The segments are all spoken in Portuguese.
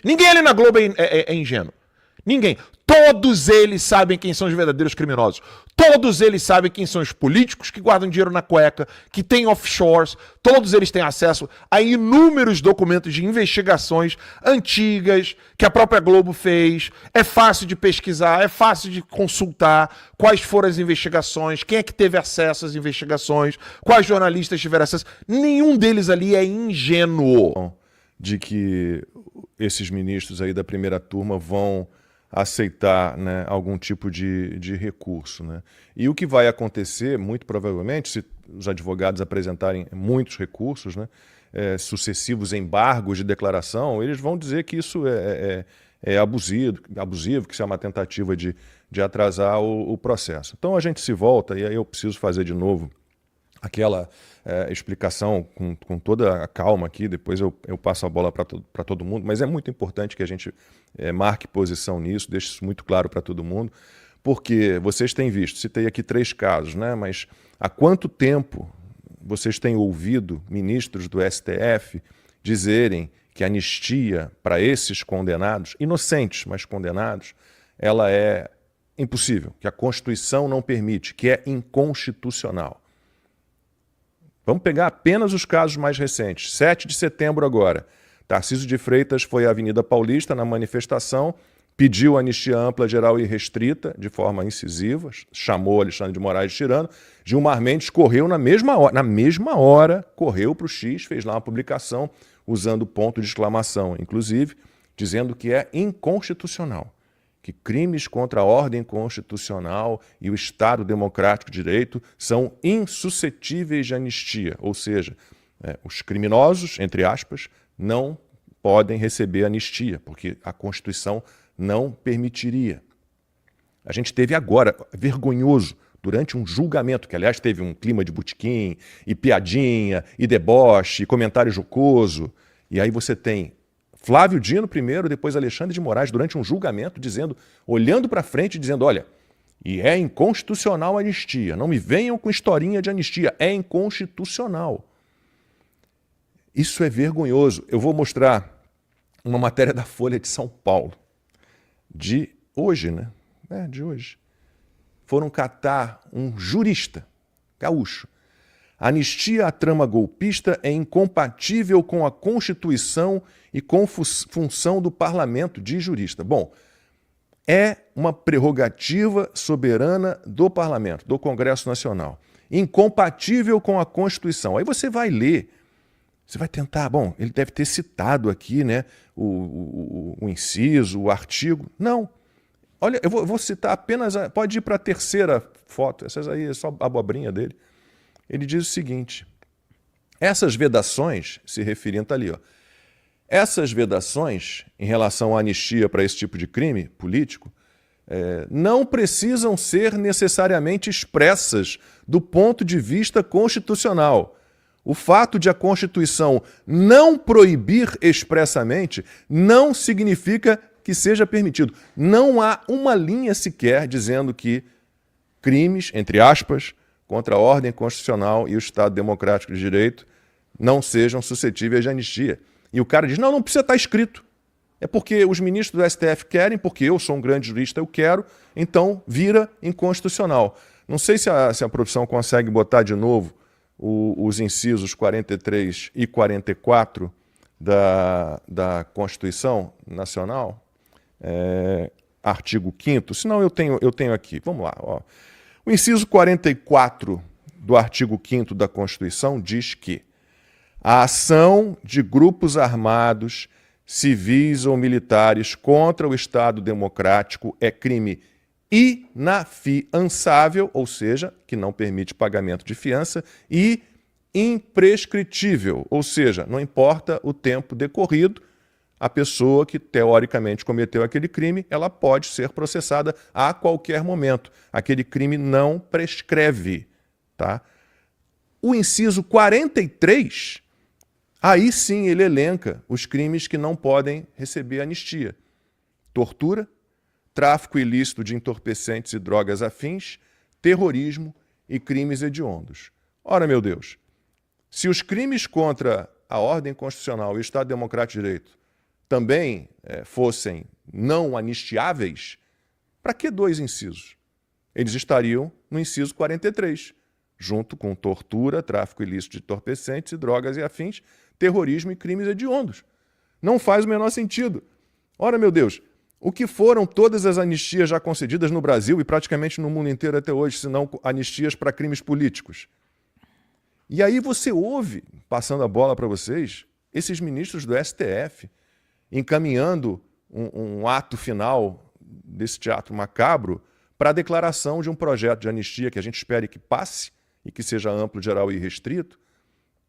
Ninguém ali na Globo é ingênuo. Ninguém. Todos eles sabem quem são os verdadeiros criminosos. Todos eles sabem quem são os políticos que guardam dinheiro na cueca, que têm offshores. Todos eles têm acesso a inúmeros documentos de investigações antigas que a própria Globo fez. É fácil de pesquisar, é fácil de consultar quais foram as investigações, quem é que teve acesso às investigações, quais jornalistas tiveram acesso. Nenhum deles ali é ingênuo. De que esses ministros aí da primeira turma vão aceitar, né, algum tipo de recurso, né? E o que vai acontecer, muito provavelmente, se os advogados apresentarem muitos recursos, né, sucessivos embargos de declaração, eles vão dizer que isso é abusivo, que isso é uma tentativa de atrasar o processo. Então a gente se volta, e aí eu preciso fazer de novo aquela explicação com toda a calma aqui, depois eu passo a bola para todo mundo, mas é muito importante que a gente marque posição nisso, deixe isso muito claro para todo mundo, porque vocês têm visto, citei aqui 3 casos, né? Mas há quanto tempo vocês têm ouvido ministros do STF dizerem que a anistia para esses condenados, inocentes, mas condenados, ela é impossível, que a Constituição não permite, que é inconstitucional? Vamos pegar apenas os casos mais recentes. 7 de setembro agora. Tarcísio de Freitas foi à Avenida Paulista na manifestação, pediu anistia ampla, geral e restrita, de forma incisiva, chamou Alexandre de Moraes de tirano. Gilmar Mendes correu na mesma hora, correu para o X, fez lá uma publicação usando ponto de exclamação, inclusive, dizendo que é inconstitucional, que crimes contra a ordem constitucional e o Estado Democrático de Direito são insuscetíveis de anistia, ou seja, os criminosos, entre aspas, não podem receber anistia, porque a Constituição não permitiria. A gente teve agora, vergonhoso, durante um julgamento, que aliás teve um clima de botequim, e piadinha, e deboche, e comentário jocoso, e aí você tem Flávio Dino primeiro, depois Alexandre de Moraes, durante um julgamento, dizendo, olhando para frente, dizendo, olha, e é inconstitucional a anistia, não me venham com historinha de anistia, é inconstitucional. Isso é vergonhoso. Eu vou mostrar uma matéria da Folha de São Paulo, de hoje, né? De hoje. Foram catar um jurista gaúcho. Anistia à trama golpista é incompatível com a Constituição e com função do parlamento, diz jurista. Bom, é uma prerrogativa soberana do parlamento, do Congresso Nacional, incompatível com a Constituição. Aí você vai ler, você vai tentar, bom, ele deve ter citado aqui, né, o inciso, o artigo. Não. Olha, eu vou citar apenas, pode ir para a terceira foto, essas aí é só a abobrinha dele. Ele diz o seguinte, essas vedações, se referindo, está ali, ó, essas vedações em relação à anistia para esse tipo de crime político não precisam ser necessariamente expressas do ponto de vista constitucional. O fato de a Constituição não proibir expressamente não significa que seja permitido. Não há uma linha sequer dizendo que crimes, entre aspas, contra a ordem constitucional e o Estado Democrático de Direito não sejam suscetíveis de anistia. E o cara diz, não precisa estar escrito. É porque os ministros do STF querem, porque eu sou um grande jurista, eu quero, então vira inconstitucional. Não sei se a produção consegue botar de novo os incisos 43 e 44 da Constituição Nacional, artigo 5º, senão eu tenho aqui. Vamos lá. Ó. O inciso 44 do artigo 5º da Constituição diz que a ação de grupos armados, civis ou militares contra o Estado Democrático é crime inafiançável, ou seja, que não permite pagamento de fiança, e imprescritível, ou seja, não importa o tempo decorrido, a pessoa que teoricamente cometeu aquele crime, ela pode ser processada a qualquer momento. Aquele crime não prescreve, tá? O inciso 43, aí sim ele elenca os crimes que não podem receber anistia. Tortura, tráfico ilícito de entorpecentes e drogas afins, terrorismo e crimes hediondos. Ora, meu Deus, se os crimes contra a ordem constitucional e o Estado Democrático de Direito também fossem não anistiáveis, para que 2 incisos? Eles estariam no inciso 43, junto com tortura, tráfico ilícito de entorpecentes e drogas e afins, terrorismo e crimes hediondos. Não faz o menor sentido. Ora, meu Deus, o que foram todas as anistias já concedidas no Brasil e praticamente no mundo inteiro até hoje, se não anistias para crimes políticos? E aí você ouve, passando a bola para vocês, esses ministros do STF encaminhando um ato final desse teatro macabro para a declaração de um projeto de anistia que a gente espere que passe e que seja amplo, geral e restrito,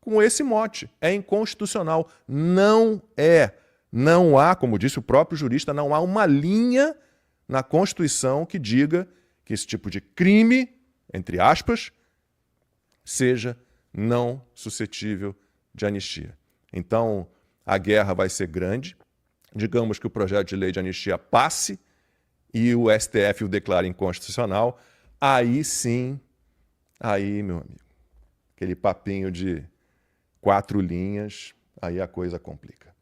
com esse mote. É inconstitucional. Não é. Não há, como disse o próprio jurista, não há uma linha na Constituição que diga que esse tipo de crime, entre aspas, seja não suscetível de anistia. Então, a guerra vai ser grande. Digamos que o projeto de lei de anistia passe e o STF o declara inconstitucional. Aí sim, aí, meu amigo, aquele papinho de 4 linhas, aí a coisa complica.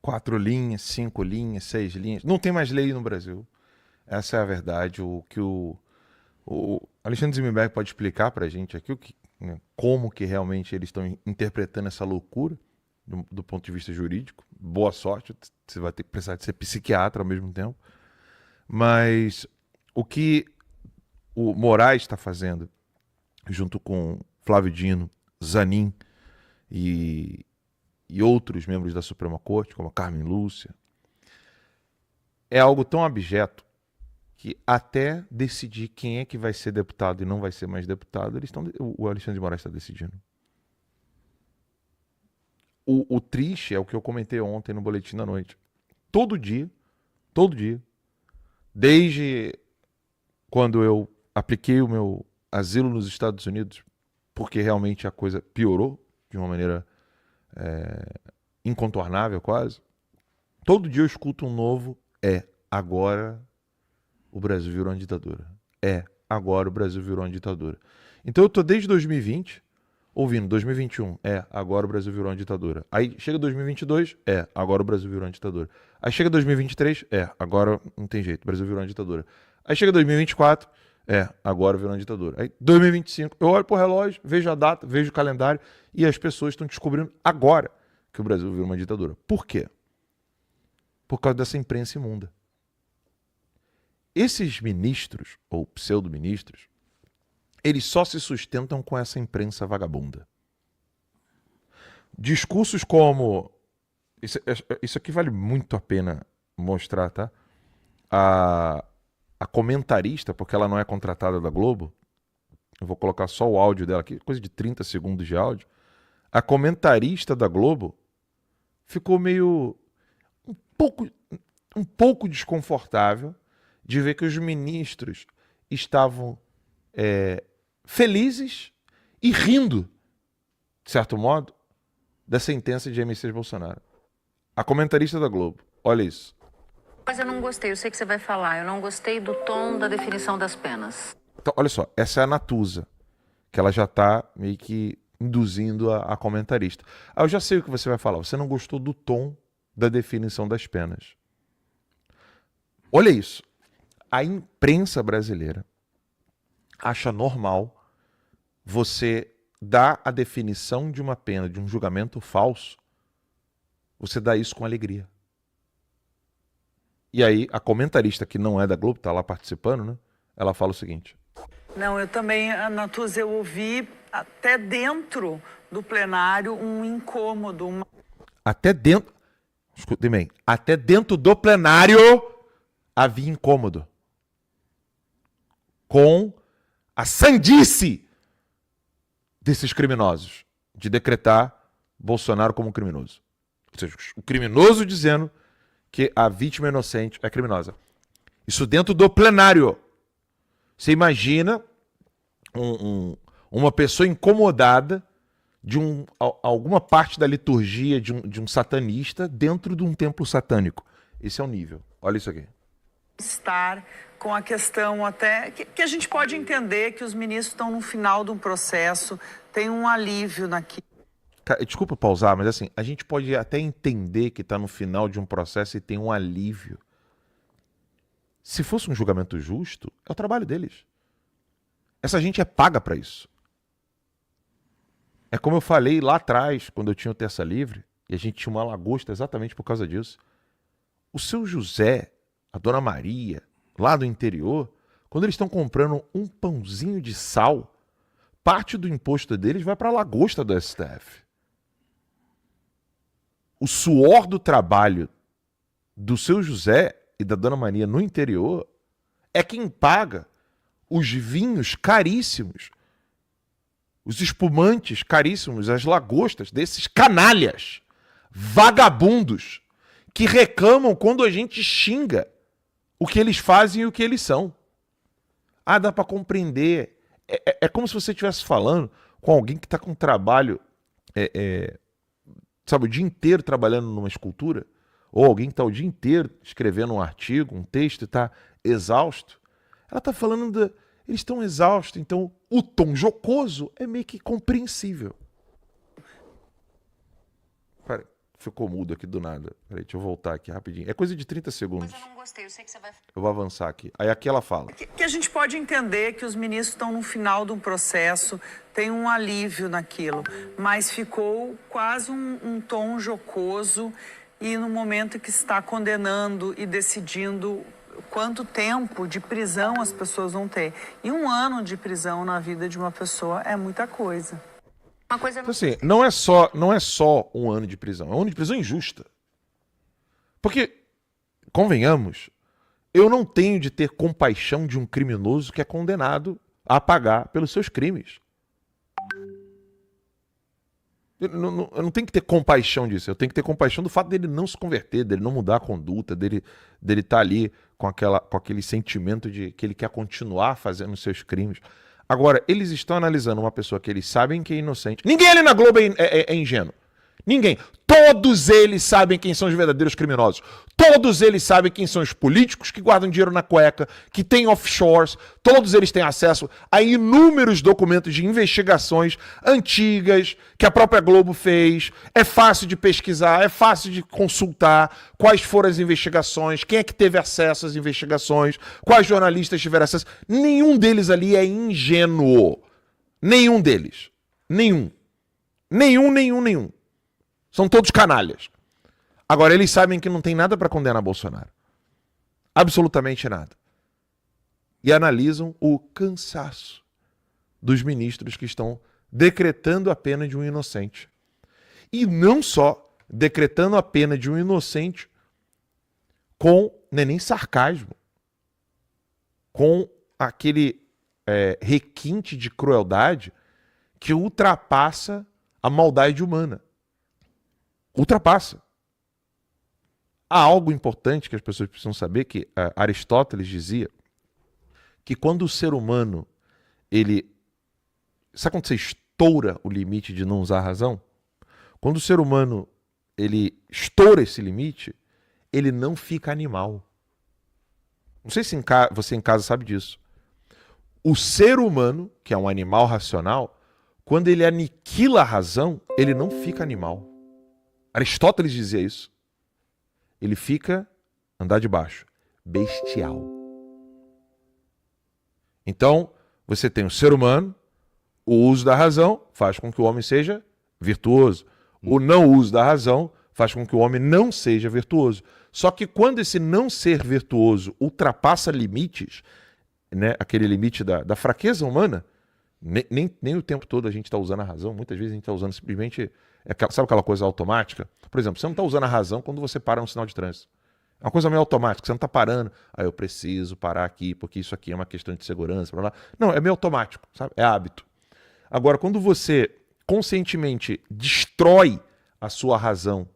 4 linhas, 5 linhas, 6 linhas. Não tem mais lei no Brasil. Essa é a verdade. O que o Alexandre Zimenberg pode explicar para a gente aqui né, como que realmente eles estão interpretando essa loucura do ponto de vista jurídico. Boa sorte, você vai ter que precisar de ser psiquiatra ao mesmo tempo. Mas o que o Moraes está fazendo, junto com Flávio Dino, Zanin e outros membros da Suprema Corte, como a Carmen Lúcia, é algo tão abjeto que até decidir quem é que vai ser deputado e não vai ser mais deputado, o Alexandre de Moraes está decidindo. O triste é o que eu comentei ontem no Boletim da Noite. Todo dia, desde quando eu apliquei o meu asilo nos Estados Unidos, porque realmente a coisa piorou de uma maneira incontornável quase, todo dia eu escuto um novo agora o Brasil virou uma ditadura. Agora o Brasil virou uma ditadura. Então eu tô desde 2020 ouvindo 2021, agora o Brasil virou uma ditadura. Aí chega 2022, agora o Brasil virou uma ditadura. Aí chega 2023, agora não tem jeito, o Brasil virou uma ditadura. Aí chega 2024, agora virou uma ditadura. Aí 2025, eu olho pro relógio, vejo a data, vejo o calendário e as pessoas estão descobrindo agora que o Brasil virou uma ditadura. Por quê? Por causa dessa imprensa imunda. Esses ministros, ou pseudo-ministros, eles só se sustentam com essa imprensa vagabunda. Discursos como... Isso aqui vale muito a pena mostrar, tá? A comentarista, porque ela não é contratada da Globo, eu vou colocar só o áudio dela aqui, coisa de 30 segundos de áudio. A comentarista da Globo ficou meio... um pouco desconfortável de ver que os ministros estavam felizes e rindo, de certo modo, da sentença de Jair Bolsonaro. A comentarista da Globo, olha isso. Mas eu não gostei, eu sei que você vai falar, eu não gostei do tom da definição das penas. Então, olha só, essa é a Natuza, que ela já está meio que induzindo a comentarista. Eu já sei o que você vai falar, você não gostou do tom da definição das penas. Olha isso. A imprensa brasileira acha normal você dar a definição de uma pena, de um julgamento falso, você dá isso com alegria. E aí, a comentarista que não é da Globo, está lá participando, né? Ela fala o seguinte. Não, eu também, Natuza, eu ouvi até dentro do plenário um incômodo. Até dentro... Escutem bem. Até dentro do plenário havia incômodo com a sandice desses criminosos de decretar Bolsonaro como criminoso. Ou seja, o criminoso dizendo que a vítima inocente é criminosa. Isso dentro do plenário. Você imagina uma pessoa incomodada de alguma parte da liturgia de um satanista dentro de um templo satânico. Esse é o nível. Olha isso aqui. Estar com a questão até que a gente pode entender que os ministros estão no final de um processo, tem um alívio naquilo. Cara, desculpa pausar, mas assim, a gente pode até entender que tá no final de um processo e tem um alívio. Se fosse um julgamento justo, é o trabalho deles. Essa gente é paga pra isso. É como eu falei lá atrás, quando eu tinha o Terça Livre, e a gente tinha uma lagosta exatamente por causa disso. O seu José, a Dona Maria, lá do interior, quando eles estão comprando um pãozinho de sal, parte do imposto deles vai para a lagosta do STF. O suor do trabalho do seu José e da Dona Maria no interior é quem paga os vinhos caríssimos, os espumantes caríssimos, as lagostas desses canalhas, vagabundos, que reclamam quando a gente xinga o que eles fazem e o que eles são. Ah, dá para compreender. É como se você estivesse falando com alguém que está com um trabalho, sabe, o dia inteiro trabalhando numa escultura, ou alguém que está o dia inteiro escrevendo um artigo, um texto e está exausto. Ela está falando eles estão exaustos, então o tom jocoso é meio que compreensível. Peraí, ficou mudo aqui do nada. Peraí, deixa eu voltar aqui rapidinho. É coisa de 30 segundos. Mas eu não gostei, eu sei que você vai... Eu vou avançar aqui. Aí aqui ela fala. Que a gente pode entender que os ministros estão no final de um processo, tem um alívio naquilo, mas ficou quase um tom jocoso e no momento que está condenando e decidindo quanto tempo de prisão as pessoas vão ter. E 1 ano de prisão na vida de uma pessoa é muita coisa. Uma coisa Então, assim, não é só 1 ano de prisão. É 1 ano de prisão injusta. Porque, convenhamos, eu não tenho de ter compaixão de um criminoso que é condenado a pagar pelos seus crimes. Eu não tenho que ter compaixão disso. Eu tenho que ter compaixão do fato dele não se converter, dele não mudar a conduta, dele estar ali com aquele sentimento de que ele quer continuar fazendo os seus crimes. Agora, eles estão analisando uma pessoa que eles sabem que é inocente. Ninguém ali na Globo é ingênuo. Ninguém. Todos eles sabem quem são os verdadeiros criminosos. Todos eles sabem quem são os políticos que guardam dinheiro na cueca, que têm offshores. Todos eles têm acesso a inúmeros documentos de investigações antigas que a própria Globo fez. É fácil de pesquisar, é fácil de consultar quais foram as investigações, quem é que teve acesso às investigações, quais jornalistas tiveram acesso. Nenhum deles ali é ingênuo. Nenhum deles. Nenhum. Nenhum. São todos canalhas. Agora, eles sabem que não tem nada para condenar Bolsonaro. Absolutamente nada. E analisam o cansaço dos ministros que estão decretando a pena de um inocente. E não só decretando a pena de um inocente com nem sarcasmo, com aquele requinte de crueldade que ultrapassa a maldade humana. Ultrapassa. Há algo importante que as pessoas precisam saber, que Aristóteles dizia que quando o ser humano, sabe quando você estoura o limite de não usar a razão? Quando o ser humano, ele estoura esse limite, ele não fica animal. Não sei se você em casa sabe disso. O ser humano, que é um animal racional, quando ele aniquila a razão, ele não fica animal. Aristóteles dizia isso. Ele fica, andar de baixo, bestial. Então, você tem o ser humano, o uso da razão faz com que o homem seja virtuoso. O não uso da razão faz com que o homem não seja virtuoso. Só que quando esse não ser virtuoso ultrapassa limites, né, aquele limite da fraqueza humana, nem o tempo todo a gente está usando a razão, muitas vezes a gente está usando simplesmente... sabe aquela coisa automática? Por exemplo, você não está usando a razão quando você para um sinal de trânsito. É uma coisa meio automática, você não está parando. Eu preciso parar aqui, porque isso aqui é uma questão de segurança. Blá, blá. Não, é meio automático, sabe? É hábito. Agora, quando você conscientemente destrói a sua razão,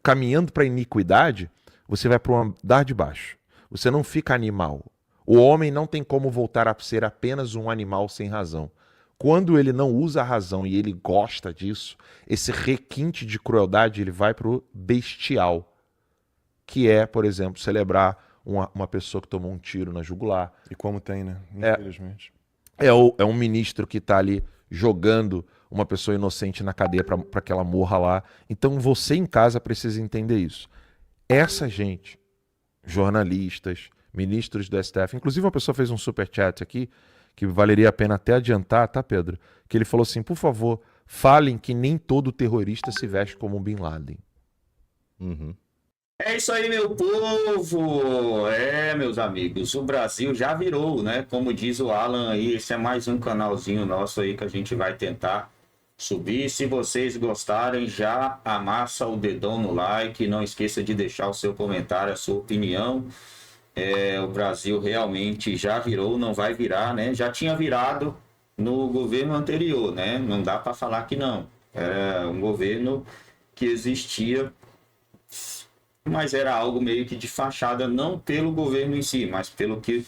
caminhando para a iniquidade, você vai para um andar de baixo. Você não fica animal. O homem não tem como voltar a ser apenas um animal sem razão. Quando ele não usa a razão e ele gosta disso, esse requinte de crueldade ele vai para o bestial, que é, por exemplo, celebrar uma pessoa que tomou um tiro na jugular. E como tem, né? Infelizmente. É um ministro que está ali jogando uma pessoa inocente na cadeia para que ela morra lá. Então você em casa precisa entender isso. Essa gente, jornalistas, ministros do STF, inclusive uma pessoa fez um superchat aqui, que valeria a pena até adiantar, tá, Pedro? Que ele falou assim, por favor, falem que nem todo terrorista se veste como um Bin Laden. É isso aí, meu povo! Meus amigos, o Brasil já virou, né? Como diz o Alan aí, esse é mais um canalzinho nosso aí que a gente vai tentar subir. Se vocês gostarem, já amassa o dedão no like, não esqueça de deixar o seu comentário, a sua opinião. O Brasil realmente já virou, não vai virar, né? Já tinha virado no governo anterior, né? Não dá para falar que não. Era um governo que existia, mas era algo meio que de fachada, não pelo governo em si, mas pelo que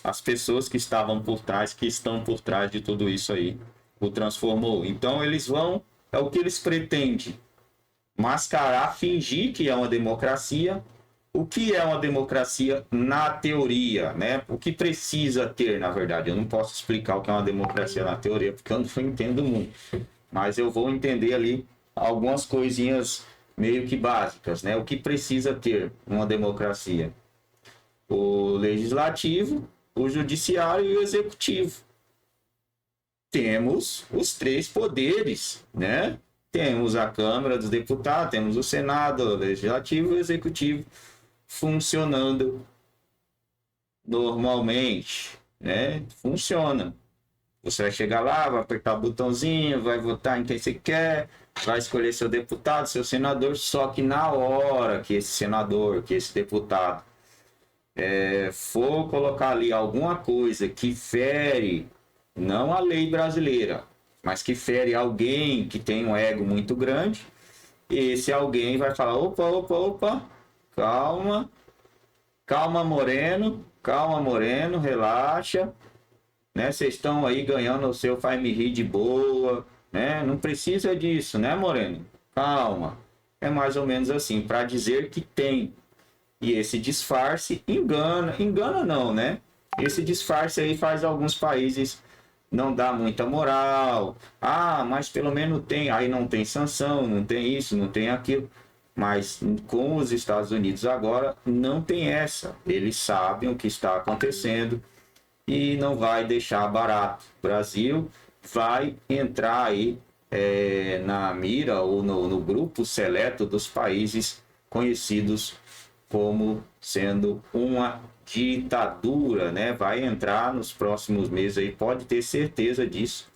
as pessoas que estavam por trás, que estão por trás de tudo isso aí, o transformou. Então eles vão, é o que eles pretendem, mascarar, fingir que é uma democracia. O que é uma democracia na teoria, né? O que precisa ter, na verdade. Eu não posso explicar o que é uma democracia na teoria, porque eu não entendo muito. Mas eu vou entender ali algumas coisinhas meio que básicas, né? O que precisa ter uma democracia? O legislativo, o judiciário e o executivo. Temos os três poderes, né? Temos a Câmara dos Deputados, temos o Senado, o legislativo e o executivo funcionando normalmente, né? Funciona. Você vai chegar lá, vai apertar o botãozinho, vai votar em quem você quer, vai escolher seu deputado, seu senador, só que na hora que esse senador, que esse deputado for colocar ali alguma coisa que fere, não a lei brasileira, mas que fere alguém que tem um ego muito grande, esse alguém vai falar, opa, calma Moreno, relaxa, né? Vocês estão aí ganhando o seu Faz Me Rir de boa, né? Não precisa disso, né, Moreno? Calma. É mais ou menos assim, para dizer que tem. E esse disfarce engana não, né? Esse disfarce aí faz alguns países não dar muita moral. Mas pelo menos tem, aí não tem sanção, não tem isso, não tem aquilo. Mas com os Estados Unidos agora não tem essa. Eles sabem o que está acontecendo e não vai deixar barato. O Brasil vai entrar aí na mira ou no grupo seleto dos países conhecidos como sendo uma ditadura, né? Vai entrar nos próximos meses aí, pode ter certeza disso.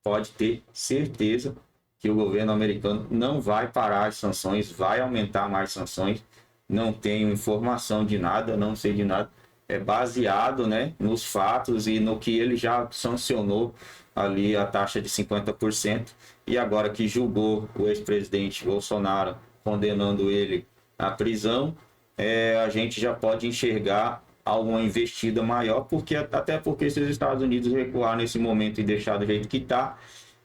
Pode ter certeza que o governo americano não vai parar as sanções, vai aumentar mais sanções. Não tenho informação de nada, não sei de nada. É baseado, né, nos fatos e no que ele já sancionou ali a taxa de 50%. E agora que julgou o ex-presidente Bolsonaro, condenando ele à prisão, a gente já pode enxergar alguma investida maior, até porque se os Estados Unidos recuar nesse momento e deixar do jeito que está,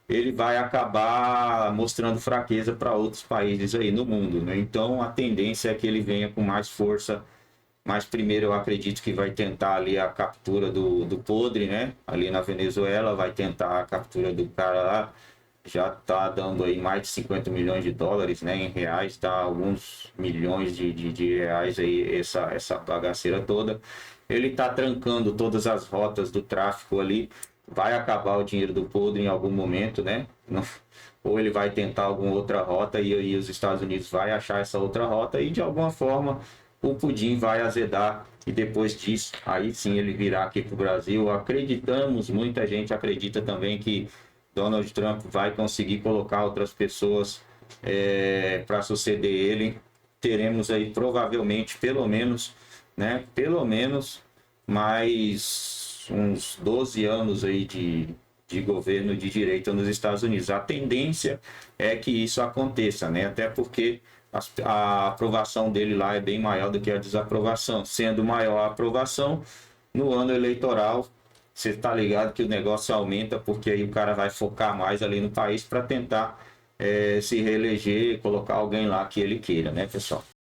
ele vai acabar mostrando fraqueza para outros países aí no mundo, né? Então a tendência é que ele venha com mais força, mas primeiro eu acredito que vai tentar ali a captura do podre, né? Ali na Venezuela, vai tentar a captura do cara lá, já está dando aí mais de 50 milhões de dólares, né? Em reais, tá alguns milhões de reais aí, essa bagaceira toda. Ele está trancando todas as rotas do tráfico ali, vai acabar o dinheiro do podre em algum momento, né? Ou ele vai tentar alguma outra rota e aí os Estados Unidos vai achar essa outra rota e de alguma forma o pudim vai azedar e depois disso, aí sim ele virá aqui para o Brasil. Acreditamos, muita gente acredita também que Donald Trump vai conseguir colocar outras pessoas para suceder ele. Teremos aí provavelmente, pelo menos mais uns 12 anos aí de governo de direita nos Estados Unidos. A tendência é que isso aconteça, né? Até porque a aprovação dele lá é bem maior do que a desaprovação. Sendo maior a aprovação, no ano eleitoral, você está ligado que o negócio aumenta, porque aí o cara vai focar mais ali no país para tentar se reeleger, colocar alguém lá que ele queira, né, pessoal?